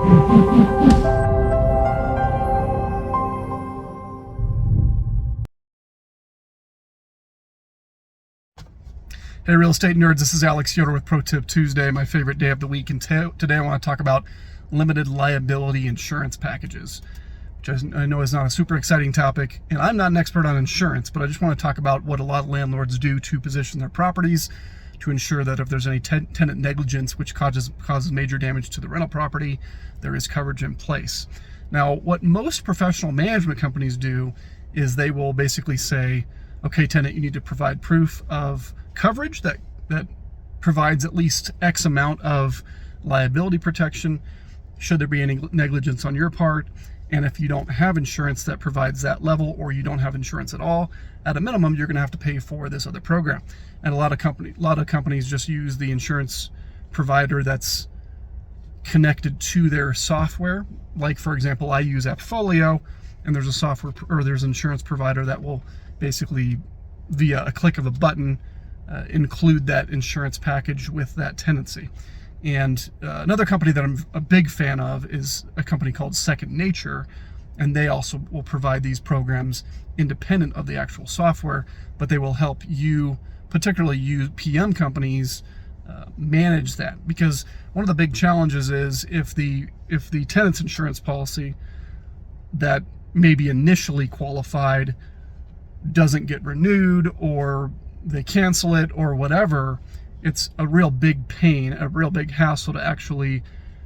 Hey real estate nerds, this is Alex Yoder with Pro Tip Tuesday, my favorite day of the week, and today I want to talk about limited liability insurance packages, which I know is not a super exciting topic, and I'm not an expert on insurance, but I just want to talk about what a lot of landlords do to position their properties to ensure that if there's any tenant negligence which causes major damage to the rental property, there is coverage in place. Now, what most professional management companies do is they will basically say, okay, tenant, you need to provide proof of coverage that provides at least X amount of liability protection should there be any negligence on your part. And if you don't have insurance that provides that level, or you don't have insurance at all, at a minimum, you're going to have to pay for this other program. And a lot of companies just use the insurance provider that's connected to their software. Like, for example, I use Appfolio, and there's an insurance provider that will basically, via a click of a button, include that insurance package with that tenancy. And another company that I'm a big fan of is a company called Second Nature, and they also will provide these programs independent of the actual software, but they will help you, particularly you PM companies, manage that. Because one of the big challenges is if the tenant's insurance policy that maybe initially qualified doesn't get renewed, or they cancel it, or whatever, it's a real big pain, a real big hassle to actually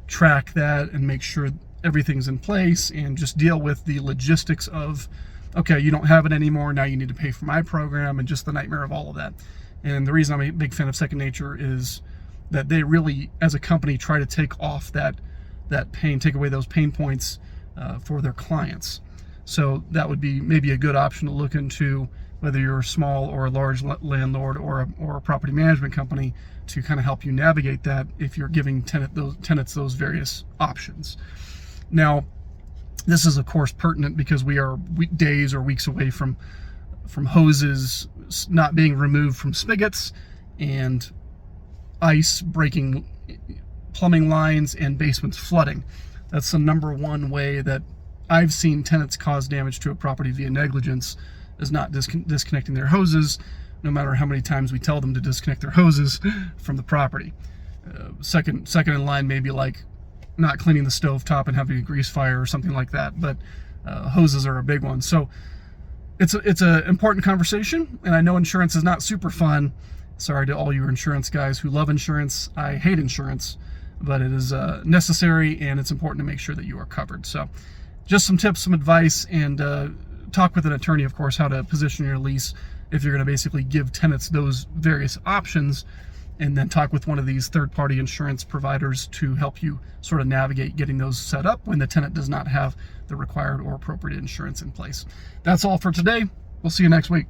track that and make sure everything's in place and just deal with the logistics of, okay, you don't have it anymore, now you need to pay for my program, and just the nightmare of all of that. And the reason I'm a big fan of Second Nature is that they really, as a company, try to take off that pain, take away those pain points for their clients. So that would be maybe a good option to look into, whether you're a small or a large landlord or a property management company, to kind of help you navigate that if you're giving tenants those various options. Now, this is of course pertinent because we are days or weeks away from hoses not being removed from spigots, and ice breaking plumbing lines, and basements flooding. That's the number one way that I've seen tenants cause damage to a property via negligence, is not disconnecting their hoses, no matter how many times we tell them to disconnect their hoses from the property. Second in line, maybe like not cleaning the stove top and having a grease fire or something like that, but hoses are a big one. So it's an important conversation, and I know insurance is not super fun. Sorry to all your insurance guys who love insurance. I hate insurance, but it is necessary, and it's important to make sure that you are covered. So just some tips, some advice, and talk with an attorney, of course, how to position your lease if you're going to basically give tenants those various options, and then talk with one of these third-party insurance providers to help you sort of navigate getting those set up when the tenant does not have the required or appropriate insurance in place. That's all for today. We'll see you next week.